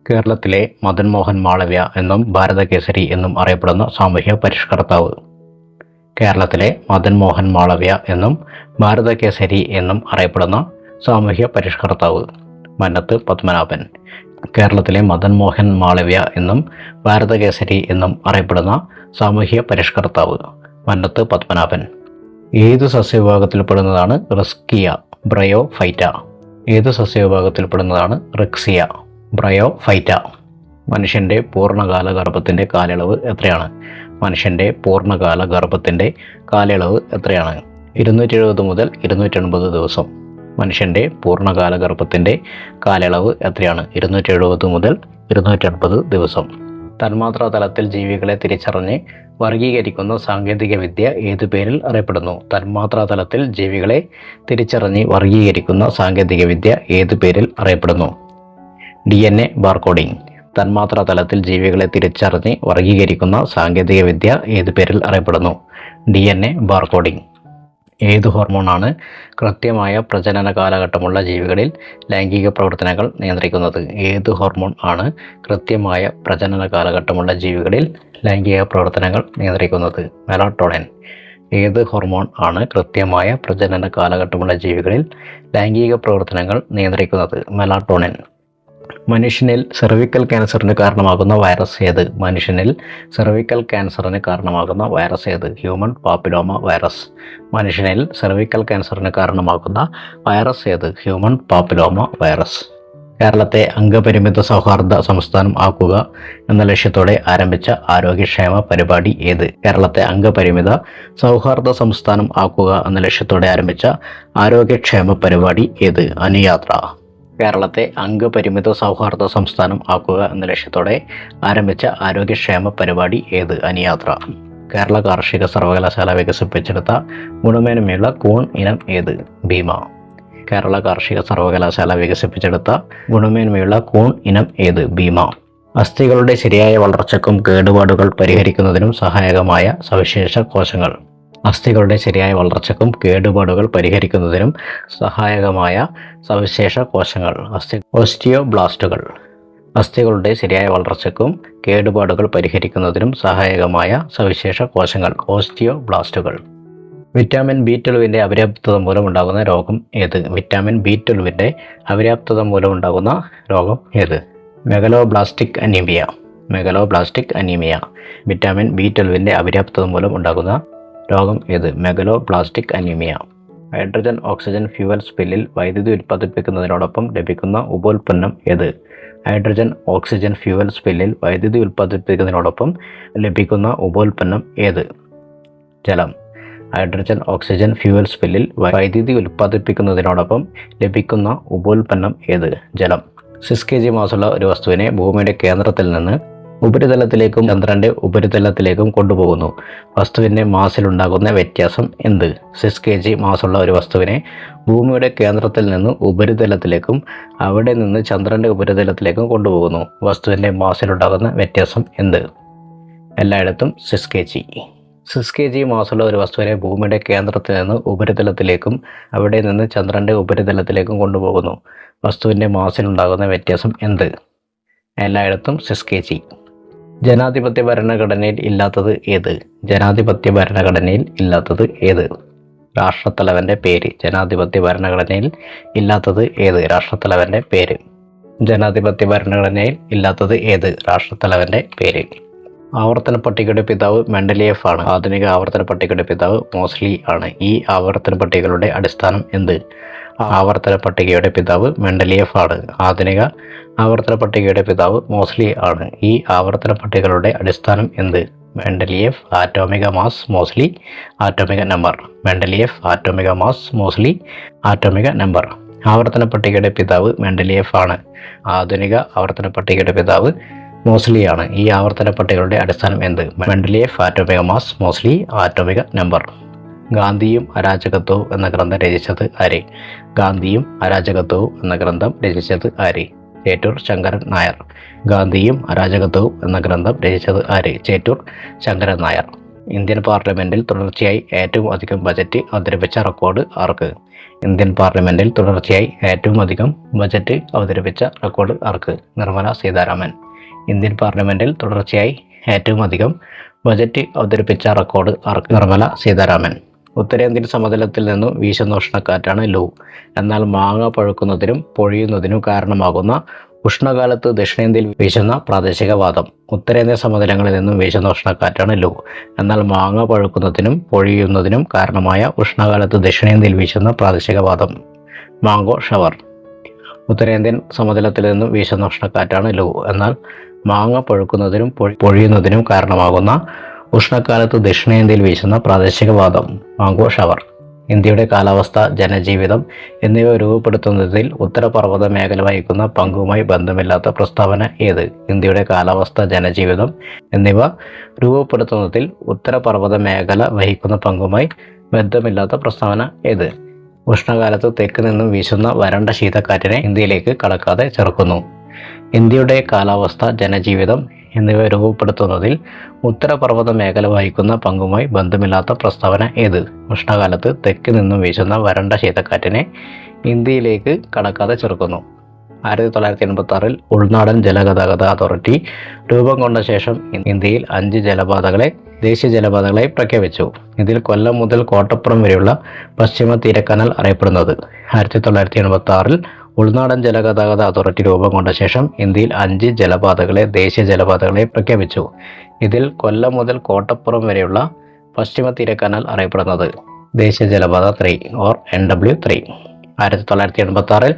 കേരളത്തിലെ മദൻ മോഹൻ മാളവ്യ എന്നും ഭാരതകേസരി എന്നും അറിയപ്പെടുന്ന സാമൂഹ്യ പരിഷ്കർത്താവ്. കേരളത്തിലെ മദൻ മോഹൻ മാളവ്യ എന്നും ഭാരതകേസരി എന്നും അറിയപ്പെടുന്ന സാമൂഹ്യ പരിഷ്കർത്താവ് മന്നത്ത് പത്മനാഭൻ. കേരളത്തിലെ മദൻ മോഹൻ മാളവ്യ എന്നും ഭാരതകേസരി എന്നും അറിയപ്പെടുന്ന സാമൂഹ്യ പരിഷ്കർത്താവ് മന്നത്ത് പത്മനാഭൻ. ഏത് സസ്യവിഭാഗത്തിൽപ്പെടുന്നതാണ് റിസ്കിയ ബ്രയോഫൈറ്റ? ഏത് സസ്യവിഭാഗത്തിൽപ്പെടുന്നതാണ് റിക്സിയ ബ്രയോഫൈറ്റ? മനുഷ്യൻ്റെ പൂർണ്ണകാല ഗർഭത്തിൻ്റെ കാലയളവ് എത്രയാണ്? മനുഷ്യൻ്റെ പൂർണ്ണകാല ഗർഭത്തിൻ്റെ കാലയളവ് എത്രയാണ്? 270 മുതൽ 280 ദിവസം. മനുഷ്യൻ്റെ പൂർണ്ണകാല ഗർഭത്തിൻ്റെ കാലയളവ് എത്രയാണ്? 270 മുതൽ 280 ദിവസം. തന്മാത്രാ തലത്തിൽ ജീവികളെ തിരിച്ചറിഞ്ഞ് വർഗീകരിക്കുന്ന സാങ്കേതിക വിദ്യ ഏതു പേരിൽ അറിയപ്പെടുന്നു? തന്മാത്രാ തലത്തിൽ ജീവികളെ തിരിച്ചറിഞ്ഞ് വർഗീകരിക്കുന്ന സാങ്കേതിക വിദ്യ ഏതു പേരിൽ അറിയപ്പെടുന്നു? DNA barcoding. തന്മാത്രാ തലത്തിൽ ജീവികളെ തിരിച്ചറിഞ്ഞ് വർഗീകരിക്കുന്ന സാങ്കേതിക വിദ്യ ഏതു പേരിൽ അറിയപ്പെടുന്നു? DNA barcoding. ഏത് ഹോർമോണാണ് കൃത്യമായ പ്രജനന കാലഘട്ടമുള്ള ജീവികളിൽ ലൈംഗിക പ്രവർത്തനങ്ങൾ നിയന്ത്രിക്കുന്നത്? ഏത് ഹോർമോൺ ആണ് കൃത്യമായ പ്രജനന കാലഘട്ടമുള്ള ജീവികളിൽ ലൈംഗിക പ്രവർത്തനങ്ങൾ നിയന്ത്രിക്കുന്നത്? മെലാട്ടോണിൻ. ഏത് ഹോർമോൺ ആണ് കൃത്യമായ പ്രജനന കാലഘട്ടമുള്ള ജീവികളിൽ ലൈംഗിക പ്രവർത്തനങ്ങൾ നിയന്ത്രിക്കുന്നത്? മെലാട്ടോണിൻ. മനുഷ്യനിൽ സെർവിക്കൽ ക്യാൻസറിന് കാരണമാകുന്ന വൈറസ് ഏത്? മനുഷ്യനിൽ സെർവിക്കൽ ക്യാൻസറിന് കാരണമാകുന്ന വൈറസ് ഏത്? Human papilloma virus. മനുഷ്യനിൽ സെർവിക്കൽ ക്യാൻസറിന് കാരണമാകുന്ന വൈറസ് ഏത്? Human papilloma virus. കേരളത്തെ അംഗപരിമിത സൗഹാർദ്ദ സംസ്ഥാനം ആക്കുക എന്ന ലക്ഷ്യത്തോടെ ആരംഭിച്ച ആരോഗ്യക്ഷേമ പരിപാടി ഏത്? കേരളത്തെ അംഗപരിമിത സൗഹാർദ്ദ സംസ്ഥാനം ആക്കുക എന്ന ലക്ഷ്യത്തോടെ ആരംഭിച്ച ആരോഗ്യക്ഷേമ പരിപാടി ഏത്? അനുയാത്ര. കേരളത്തെ അംഗപരിമിത സൗഹാർദ്ദ സംസ്ഥാനം ആക്കുക എന്ന ലക്ഷ്യത്തോടെ ആരംഭിച്ച ആരോഗ്യക്ഷേമ പരിപാടി ഏത്? അനുയാത്ര. കേരള കാർഷിക സർവകലാശാല വികസിപ്പിച്ചെടുത്ത ഗുണമേന്മയുള്ള കൂൺ ഇനം ഏത്? ഭീമ. കേരള കാർഷിക സർവകലാശാല വികസിപ്പിച്ചെടുത്ത ഗുണമേന്മയുള്ള കൂൺ ഇനം ഏത്? ഭീമ. അസ്ഥികളുടെ ശരിയായ വളർച്ചയ്ക്കും കേടുപാടുകൾ പരിഹരിക്കുന്നതിനും സഹായകമായ സവിശേഷ കോശങ്ങൾ. അസ്ഥികളുടെ ശരിയായ വളർച്ചയ്ക്കും കേടുപാടുകൾ പരിഹരിക്കുന്നതിനും സഹായകമായ സവിശേഷ കോശങ്ങൾ. ഓസ്റ്റിയോബ്ലാസ്റ്റുകൾ. അസ്ഥികളുടെ ശരിയായ വളർച്ചയ്ക്കും കേടുപാടുകൾ പരിഹരിക്കുന്നതിനും സഹായകമായ സവിശേഷ കോശങ്ങൾ. ഓസ്റ്റിയോബ്ലാസ്റ്റുകൾ. വിറ്റാമിൻ B12 അപര്യാപ്തത മൂലമുണ്ടാകുന്ന രോഗം ഏത്? വിറ്റാമിൻ B12 അപര്യാപ്തത മൂലമുണ്ടാകുന്ന രോഗം ഏത്? Megaloblastic anaemia. Megaloblastic anaemia. Vitamin B12 അപര്യാപ്തത മൂലം ഉണ്ടാകുന്ന രോഗം ഏത്? Megaloblastic anaemia. Hydrogen oxygen fuel സ്പില്ലിൽ വൈദ്യുതി ഉൽപ്പാദിപ്പിക്കുന്നതിനോടൊപ്പം ലഭിക്കുന്ന ഉപോൽപ്പന്നം ഏത്? ഹൈഡ്രജൻ ഓക്സിജൻ ഫ്യൂവൽ സ്പില്ലിൽ വൈദ്യുതി ഉൽപ്പാദിപ്പിക്കുന്നതിനോടൊപ്പം ലഭിക്കുന്ന ഉപോൽപ്പന്നം ഏത്? ജലം. ഹൈഡ്രജൻ ഓക്സിജൻ ഫ്യൂവൽ സ്പില്ലിൽ വൈദ്യുതി ഉൽപ്പാദിപ്പിക്കുന്നതിനോടൊപ്പം ലഭിക്കുന്ന ഉപോൽപ്പന്നം ഏത്? ജലം. 6 kg മാസുള്ള ഒരു വസ്തുവിനെ ഭൂമിയുടെ കേന്ദ്രത്തിൽ നിന്ന് ഉപരിതലത്തിലേക്കും ചന്ദ്രൻ്റെ ഉപരിതലത്തിലേക്കും കൊണ്ടുപോകുന്നു. വസ്തുവിൻ്റെ മാസിലുണ്ടാകുന്ന വ്യത്യാസം എന്ത്? 6 kg മാസുള്ള ഒരു വസ്തുവിനെ ഭൂമിയുടെ കേന്ദ്രത്തിൽ നിന്ന് ഉപരിതലത്തിലേക്കും അവിടെ നിന്ന് ചന്ദ്രൻ്റെ ഉപരിതലത്തിലേക്കും കൊണ്ടുപോകുന്നു. വസ്തുവിൻ്റെ മാസിലുണ്ടാകുന്ന വ്യത്യാസം എന്ത്? എല്ലായിടത്തും 6 kg. 6 kg മാസുള്ള ഒരു വസ്തുവിനെ ഭൂമിയുടെ കേന്ദ്രത്തിൽ നിന്ന് ഉപരിതലത്തിലേക്കും അവിടെ നിന്ന് ചന്ദ്രൻ്റെ ഉപരിതലത്തിലേക്കും കൊണ്ടുപോകുന്നു. വസ്തുവിൻ്റെ മാസിലുണ്ടാകുന്ന വ്യത്യാസം എന്ത്? എല്ലായിടത്തും 6 kg. ജനാധിപത്യ ഭരണഘടനയിൽ ഇല്ലാത്തത് ഏത്? ജനാധിപത്യ ഭരണഘടനയിൽ ഇല്ലാത്തത് ഏത്? രാഷ്ട്രത്തലവൻ്റെ പേര്. ജനാധിപത്യ ഭരണഘടനയിൽ ഇല്ലാത്തത് ഏത്? രാഷ്ട്രത്തലവൻ്റെ പേര്. ജനാധിപത്യ ഭരണഘടനയിൽ ഇല്ലാത്തത് ഏത്? രാഷ്ട്രത്തലവൻ്റെ പേര്. ആവർത്തന പട്ടികയുടെ പിതാവ് മെൻഡലിയേഫ് ആണ്. ആധുനിക ആവർത്തന പട്ടികയുടെ പിതാവ് മോസ്ലി ആണ്. ഈ ആവർത്തന പട്ടികകളുടെ അടിസ്ഥാനം എന്ത്? ആവർത്തന പട്ടികയുടെ പിതാവ് മെൻഡലിയേഫ് ആണ്. ആധുനിക ആവർത്തന പട്ടികയുടെ പിതാവ് മോസ്ലി ആണ്. ഈ ആവർത്തന പട്ടികകളുടെ അടിസ്ഥാനം എന്ത്? മെൻഡലിയേഫ് ആറ്റോമിക മാസ്, മോസ്ലി ആറ്റോമിക നമ്പർ. മെൻഡലിയേഫ് ആറ്റോമിക മാസ്, മോസ്ലി ആറ്റോമിക നമ്പർ. ആവർത്തന പട്ടികയുടെ പിതാവ് മെൻഡലിയേഫ് ആണ്. ആധുനിക ആവർത്തന പട്ടികയുടെ പിതാവ് മോസ്ലി ആണ്. ഈ ആവർത്തന പട്ടികകളുടെ അടിസ്ഥാനം എന്ത്? മെൻഡലിയേഫ് ആറ്റോമിക മാസ്, മോസ്ലി ആറ്റോമിക നമ്പർ. ഗാന്ധിയും അരാജകത്വവും എന്ന ഗ്രന്ഥം രചിച്ചത് ആര്? ഗാന്ധിയും അരാജകത്വവും എന്ന ഗ്രന്ഥം രചിച്ചത് ആര്? ചേറ്റൂർ ശങ്കരൻ നായർ. ഗാന്ധിയും അരാജകത്വവും എന്ന ഗ്രന്ഥം രചിച്ചത് ആര്? ചേറ്റൂർ ശങ്കരൻ നായർ. ഇന്ത്യൻ പാർലമെന്റിൽ തുടർച്ചയായി ഏറ്റവും അധികം ബജറ്റ് അവതരിപ്പിച്ച റെക്കോർഡ് ആർക്ക്? ഇന്ത്യൻ പാർലമെന്റിൽ തുടർച്ചയായി ഏറ്റവും അധികം ബജറ്റ് അവതരിപ്പിച്ച റെക്കോർഡ് ആർക്ക്? നിർമ്മല സീതാരാമൻ. ഇന്ത്യൻ പാർലമെന്റിൽ തുടർച്ചയായി ഏറ്റവും അധികം ബജറ്റ് അവതരിപ്പിച്ച റെക്കോർഡ് ആർക്ക്? നിർമ്മല സീതാരാമൻ. ഉത്തരേന്ത്യൻ സമതലത്തിൽ നിന്നും വീശുന്ന ഉഷ്ണക്കാറ്റാണ് ലൂ. എന്നാൽ മാങ്ങ പഴുക്കുന്നതിനും പൊഴിയുന്നതിനും കാരണമാകുന്ന ഉഷ്ണകാലത്ത് ദക്ഷിണേന്ത്യയിൽ വീശുന്ന പ്രാദേശികവാദം. ഉത്തരേന്ത്യൻ സമതലങ്ങളിൽ നിന്നും വീശുന്ന ഉഷ്ണക്കാറ്റാണ് ലൂ. എന്നാൽ മാങ്ങ പഴുക്കുന്നതിനും പൊഴിയുന്നതിനും കാരണമായ ഉഷ്ണകാലത്ത് ദക്ഷിണേന്ത്യയിൽ വീശുന്ന പ്രാദേശികവാദം. Mango shower. ഉത്തരേന്ത്യൻ സമതലത്തിൽ നിന്നും വീശുന്ന ഉഷ്ണക്കാറ്റാണ് ലൂ. എന്നാൽ മാങ്ങ പഴുക്കുന്നതിനും പൊഴിയുന്നതിനും കാരണമാകുന്ന ഉഷ്ണക്കാലത്ത് ദക്ഷിണേന്ത്യയിൽ വീശുന്ന പ്രാദേശികവാദം. Mango shower. ഇന്ത്യയുടെ കാലാവസ്ഥ, ജനജീവിതം എന്നിവ രൂപപ്പെടുത്തുന്നതിൽ ഉത്തരപർവ്വത മേഖല വഹിക്കുന്ന പങ്കുമായി ബന്ധമില്ലാത്ത പ്രസ്താവന ഏത്? ഇന്ത്യയുടെ കാലാവസ്ഥ, ജനജീവിതം എന്നിവ രൂപപ്പെടുത്തുന്നതിൽ ഉത്തരപർവ്വത മേഖല വഹിക്കുന്ന പങ്കുമായി ബന്ധമില്ലാത്ത പ്രസ്താവന ഏത്? ഉഷ്ണകാലത്ത് തെക്ക് നിന്നും വീശുന്ന വരണ്ട ശീതക്കാറ്റിനെ ഇന്ത്യയിലേക്ക് കടക്കാതെ ചെറുക്കുന്നു. ഇന്ത്യയുടെ കാലാവസ്ഥ, ജനജീവിതം എന്നിവ രൂപപ്പെടുത്തുന്നതിൽ ഉത്തരപർവ്വത മേഖല വഹിക്കുന്ന പങ്കുമായി ബന്ധമില്ലാത്ത പ്രസ്താവന ഏത്? ഉഷ്ണകാലത്ത് തെക്ക് നിന്നും വീശുന്ന വരണ്ട ശീതക്കാറ്റിനെ ഇന്ത്യയിലേക്ക് കടക്കാതെ ചെറുക്കുന്നു. 1986 ഉൾനാടൻ ജലഗതാഗത അതോറിറ്റി രൂപം കൊണ്ട ശേഷം ഇന്ത്യയിൽ 5 ജലപാതകളെ ദേശീയ ജലപാതകളായി പ്രഖ്യാപിച്ചു. ഇതിൽ കൊല്ലം മുതൽ കോട്ടപ്പുറം വരെയുള്ള പശ്ചിമ തീരക്കനാൽ അറിയപ്പെടുന്നത്. 1986 ഉൾനാടൻ ജലഗതാഗത അതോറിറ്റി രൂപം കൊണ്ട ശേഷം ഇന്ത്യയിൽ 5 ജലപാതകളെ ദേശീയ ജലപാതകളായി പ്രഖ്യാപിച്ചു. ഇതിൽ കൊല്ലം മുതൽ കോട്ടപ്പുറം വരെയുള്ള പശ്ചിമ തീരക്കനാൽ അറിയപ്പെടുന്നത് ദേശീയ ജലപാത 3 ഓർ NW3. 1986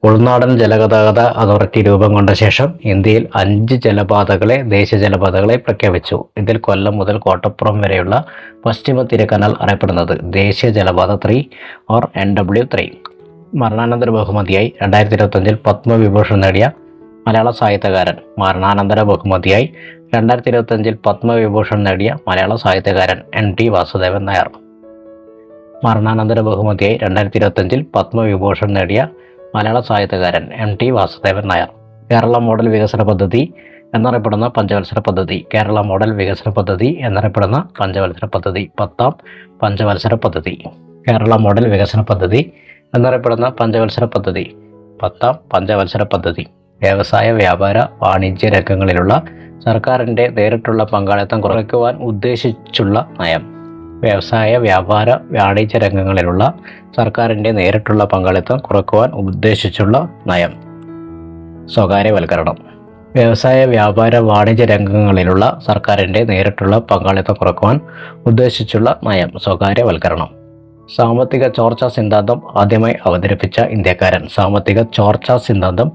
ഉൾനാടൻ ജലഗതാഗത അതോറിറ്റി രൂപം കൊണ്ട ശേഷം ഇന്ത്യയിൽ 5 ജലപാതകളെ ദേശീയ ജലപാതകളായി പ്രഖ്യാപിച്ചു. ഇതിൽ കൊല്ലം മുതൽ കോട്ടപ്പുറം വരെയുള്ള പശ്ചിമ തീരക്കനാൽ അറിയപ്പെടുന്നത് ദേശീയ ജലപാത 3 ഓർ NW3. മരണാനന്തര ബഹുമതിയായി 2025 പത്മവിഭൂഷൺ നേടിയ മലയാള സാഹിത്യകാരൻ. മരണാനന്തര ബഹുമതിയായി 2025 പത്മവിഭൂഷൺ നേടിയ മലയാള സാഹിത്യകാരൻ NT വാസുദേവൻ നായർ. മരണാനന്തര ബഹുമതിയായി 2025 പത്മവിഭൂഷൺ നേടിയ മലയാള സാഹിത്യകാരൻ MT വാസുദേവൻ നായർ. കേരള മോഡൽ വികസന പദ്ധതി എന്നറിയപ്പെടുന്ന പഞ്ചവത്സര പദ്ധതി. കേരള മോഡൽ വികസന പദ്ധതി എന്നറിയപ്പെടുന്ന പഞ്ചവത്സര പദ്ധതി. 10ാം പഞ്ചവത്സര പദ്ധതി. കേരള മോഡൽ വികസന പദ്ധതി എന്നറിയപ്പെടുന്ന പഞ്ചവത്സര പദ്ധതി. 10ാം പഞ്ചവത്സര പദ്ധതി. വ്യവസായ, വ്യാപാര, വാണിജ്യ രംഗങ്ങളിലുള്ള സർക്കാരിൻ്റെ നേരിട്ടുള്ള പങ്കാളിത്തം കുറയ്ക്കുവാൻ ഉദ്ദേശിച്ചുള്ള നയം. വ്യവസായ, വ്യാപാര, വാണിജ്യ രംഗങ്ങളിലുള്ള സർക്കാരിൻ്റെ നേരിട്ടുള്ള പങ്കാളിത്തം കുറയ്ക്കുവാൻ ഉദ്ദേശിച്ചുള്ള നയം. സ്വകാര്യവൽക്കരണം. വ്യവസായ, വ്യാപാര, വാണിജ്യ രംഗങ്ങളിലുള്ള സർക്കാരിൻ്റെ നേരിട്ടുള്ള പങ്കാളിത്തം കുറയ്ക്കുവാൻ ഉദ്ദേശിച്ചുള്ള നയം. സ്വകാര്യവൽക്കരണം. സാമ്പത്തിക ചോർച്ചാ സിദ്ധാന്തം ആദ്യമായി അവതരിപ്പിച്ച ഇന്ത്യക്കാരൻ. സാമ്പത്തിക ചോർച്ചാ സിദ്ധാന്തം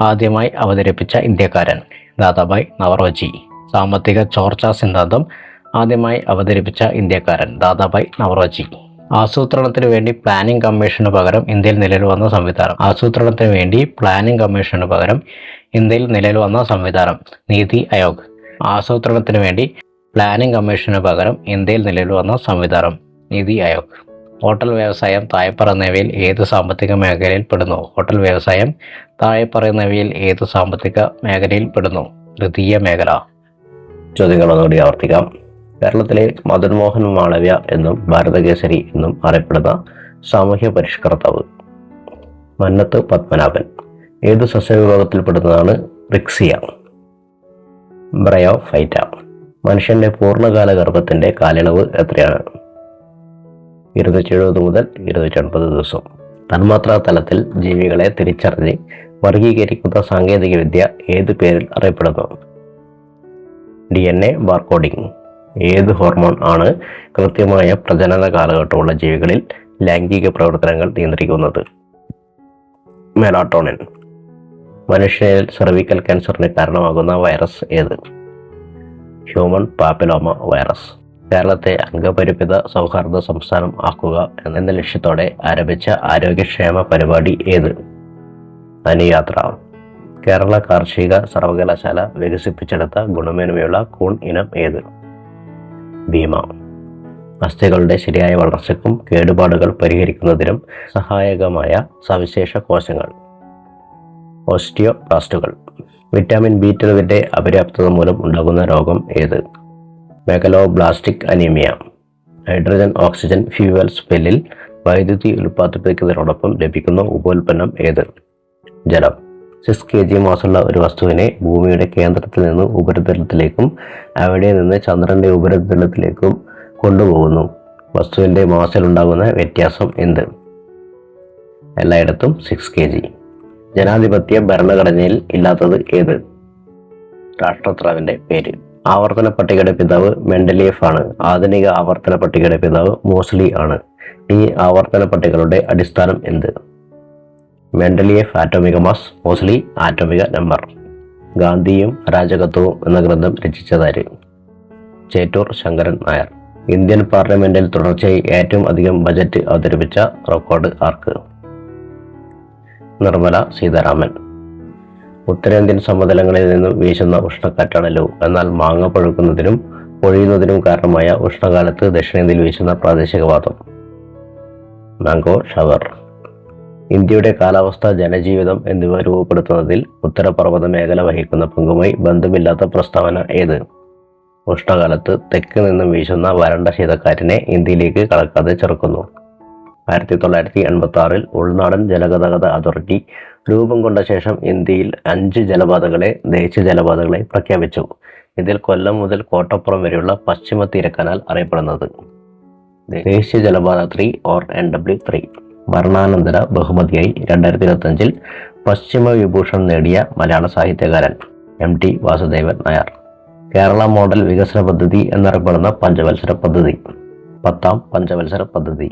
ആദ്യമായി അവതരിപ്പിച്ച ഇന്ത്യക്കാരൻ ദാദാഭായ് നവറോജി. സാമ്പത്തിക ചോർച്ചാ സിദ്ധാന്തം ആദ്യമായി അവതരിപ്പിച്ച ഇന്ത്യക്കാരൻ ദാദാഭായ് നവറോജി. ആസൂത്രണത്തിന് വേണ്ടി പ്ലാനിംഗ് കമ്മീഷന് പകരം ഇന്ത്യയിൽ നിലവിൽ വന്ന സംവിധാനം. ആസൂത്രണത്തിന് വേണ്ടി പ്ലാനിംഗ് കമ്മീഷന് പകരം ഇന്ത്യയിൽ നിലവിൽ വന്ന സംവിധാനം നീതി ആയോഗ്. ആസൂത്രണത്തിന് വേണ്ടി പ്ലാനിംഗ് കമ്മീഷന് പകരം ഇന്ത്യയിൽ നിലവിൽ വന്ന സംവിധാനം നീതി ആയോഗ്. ഹോട്ടൽ വ്യവസായം താഴെ പറയുന്നവയിൽ ഏത് സാമ്പത്തിക മേഖലയിൽ പെടുന്നു? ഹോട്ടൽ വ്യവസായം താഴെ പറയുന്നവയിൽ ഏത് സാമ്പത്തിക മേഖലയിൽ പെടുന്നു? തൃതീയ മേഖല. ചോദ്യങ്ങളൊന്നുകൂടി ആവർത്തിക്കാം. കേരളത്തിലെ മദൻ മോഹൻ മാളവ്യ എന്നും ഭാരതകേസരി എന്നും അറിയപ്പെടുന്ന സാമൂഹ്യ പരിഷ്കർത്താവ്. മന്നത്ത് പത്മനാഭൻ. ഏത് സസ്യവിഭാഗത്തിൽപ്പെടുന്നതാണ് റിക്സിയ? ബ്രയോഫൈറ്റ. മനുഷ്യന്റെ പൂർണ്ണകാല ഗർഭത്തിന്റെ കാലയളവ് എത്രയാണ്? 270 മുതൽ 280 ദിവസം. തന്മാത്രാ തലത്തിൽ ജീവികളെ തിരിച്ചറിഞ്ഞ് വർഗീകരിക്കുന്ന സാങ്കേതിക വിദ്യ ഏത് പേരിൽ അറിയപ്പെടുന്നു? DNA barcoding. ഏത് ഹോർമോൺ ആണ് കൃത്യമായ പ്രജനന കാലഘട്ടമുള്ള ജീവികളിൽ ലൈംഗിക പ്രവർത്തനങ്ങൾ നിയന്ത്രിക്കുന്നത്? മെലാട്ടോണിൻ. മനുഷ്യരിൽ സെർവിക്കൽ ക്യാൻസറിന് കാരണമാകുന്ന വൈറസ് ഏത്? Human papilloma virus. കേരളത്തെ അംഗപരിമിത സൗഹാർദ്ദ സംസ്ഥാനം ആക്കുക എന്ന ലക്ഷ്യത്തോടെ ആരംഭിച്ച ആരോഗ്യക്ഷേമ പരിപാടി ഏത്? ധനുയാത്ര. കേരള കാർഷിക സർവകലാശാല വികസിപ്പിച്ചെടുത്ത ഗുണമേന്മയുള്ള കൂൺ ഇനം ഏത്? ഭീമ. അസ്ഥികളുടെ ശരിയായ വളർച്ചയ്ക്കും കേടുപാടുകൾ പരിഹരിക്കുന്നതിനും സഹായകമായ സവിശേഷ കോശങ്ങൾ ഓസ്റ്റിയോബ്ലാസ്റ്റുകൾ. വിറ്റാമിൻ B12 അപര്യാപ്തത മൂലം ഉണ്ടാകുന്ന രോഗം ഏത്? Megaloblastic anaemia. Hydrogen oxygen fuel സ്പെല്ലിൽ വൈദ്യുതി ഉൽപ്പാദിപ്പിക്കുന്നതിനോടൊപ്പം ലഭിക്കുന്ന ഉപോൽപ്പന്നം ഏത്? ജലം. 6 kg മാസുള്ള ഒരു വസ്തുവിനെ ഭൂമിയുടെ കേന്ദ്രത്തിൽ നിന്ന് ഉപരിതലത്തിലേക്കും അവിടെ നിന്ന് ചന്ദ്രന്റെ ഉപരിതലത്തിലേക്കും കൊണ്ടുപോകുന്നു. വസ്തുവിന്റെ മാസിലുണ്ടാകുന്ന വ്യത്യാസം എന്ത്? എല്ലായിടത്തും 6 kg. ജനാധിപത്യ ഭരണഘടനയിൽ ഇല്ലാത്തത് ഏത്? രാഷ്ട്രപിതാവിന്റെ പേര്. ആവർത്തന പട്ടികയുടെ പിതാവ് മെൻഡലിയേഫ് ആണ്. ആധുനിക ആവർത്തന പട്ടികയുടെ പിതാവ് മോസ്ലി ആണ്. ഈ ആവർത്തന പട്ടികകളുടെ അടിസ്ഥാനം എന്ത്? മെൻഡലിയേഫ് ആറ്റോമിക മാസ്, മോസ്ലി ആറ്റോമിക നമ്പർ. ഗാന്ധിയും അരാജകത്വവും എന്ന ഗ്രന്ഥം രചിച്ചതാര്? ചേറ്റൂർ ശങ്കരൻ നായർ. ഇന്ത്യൻ പാർലമെന്റിൽ തുടർച്ചയായി ഏറ്റവും അധികം ബജറ്റ് അവതരിപ്പിച്ച റെക്കോർഡ് ആർക്ക്? നിർമ്മല സീതാരാമൻ. ഉത്തരേന്ത്യൻ സമതലങ്ങളിൽ നിന്നും വീശുന്ന ഉഷ്ണക്കാറ്റാണ് ലൂ. എന്നാൽ മാങ്ങ പഴുക്കുന്നതിനും പൊഴിയുന്നതിനും കാരണമായ ഉഷ്ണകാലത്ത് ദക്ഷിണേന്ത്യയിൽ വീശുന്ന പ്രാദേശികവാദം മാംഗോ ഷവർ. ഇന്ത്യയുടെ കാലാവസ്ഥ, ജനജീവിതം എന്നിവ രൂപപ്പെടുത്തുന്നതിൽ ഉത്തരപർവ്വത മേഖല വഹിക്കുന്ന പങ്കുമായി ബന്ധമില്ലാത്ത പ്രസ്താവന ഏത്? ഉഷ്ണകാലത്ത് തെക്ക് നിന്നും വീശുന്ന വരണ്ട ശീതക്കാറ്റിനെ ഇന്ത്യയിലേക്ക് കടക്കാതെ ചെറുക്കുന്നു. 1986 ഉൾനാടൻ ജലഗതാഗത അതോറിറ്റി രൂപം കൊണ്ട ശേഷം ഇന്ത്യയിൽ 5 ജലപാതകളെ ദേശീയ ജലപാതകളെ പ്രഖ്യാപിച്ചു. ഇതിൽ കൊല്ലം മുതൽ കോട്ടപ്പുറം വരെയുള്ള പശ്ചിമ തീര കനാൽ അറിയപ്പെടുന്നത് ദേശീയ ജലപാത 3 ഓർ NW3. മരണാനന്തര ബഹുമതിയായി 2025 പശ്ചിമ വിഭൂഷൺ നേടിയ മലയാള സാഹിത്യകാരൻ MT വാസുദേവൻ നായർ. കേരള മോഡൽ വികസന പദ്ധതി എന്നറിയപ്പെടുന്ന പഞ്ചവത്സര പദ്ധതി 10ാം പഞ്ചവത്സര പദ്ധതി.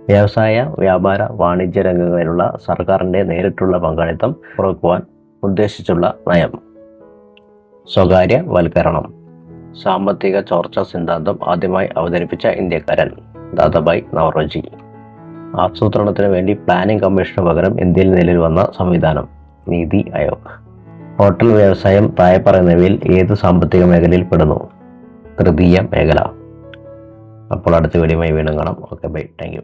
വ്യവസായ, വ്യാപാര, വാണിജ്യ രംഗങ്ങളിലുള്ള സർക്കാരിൻ്റെ നേരിട്ടുള്ള പങ്കാളിത്തം കുറയ്ക്കുവാൻ ഉദ്ദേശിച്ചുള്ള നയം. സ്വകാര്യവൽക്കരണം. സാമ്പത്തിക ചോർച്ച സിദ്ധാന്തം ആദ്യമായി അവതരിപ്പിച്ച ഇന്ത്യക്കാരൻ ദാദാഭായ് നവറോജി. ആസൂത്രണത്തിന് വേണ്ടി പ്ലാനിംഗ് കമ്മീഷന് പകരം ഇന്ത്യയിൽ നിലവിൽ വന്ന സംവിധാനം നീതി ആയോഗ്. ഹോട്ടൽ വ്യവസായം താഴെ പറയുന്നവയിൽ ഏത് സാമ്പത്തിക മേഖലയിൽ പെടുന്നു? തൃതീയ മേഖല. അപ്പോൾ അടുത്ത വീഡിയോയുമായി വീണ്ടും കാണാം. Okay, bye. Thank U.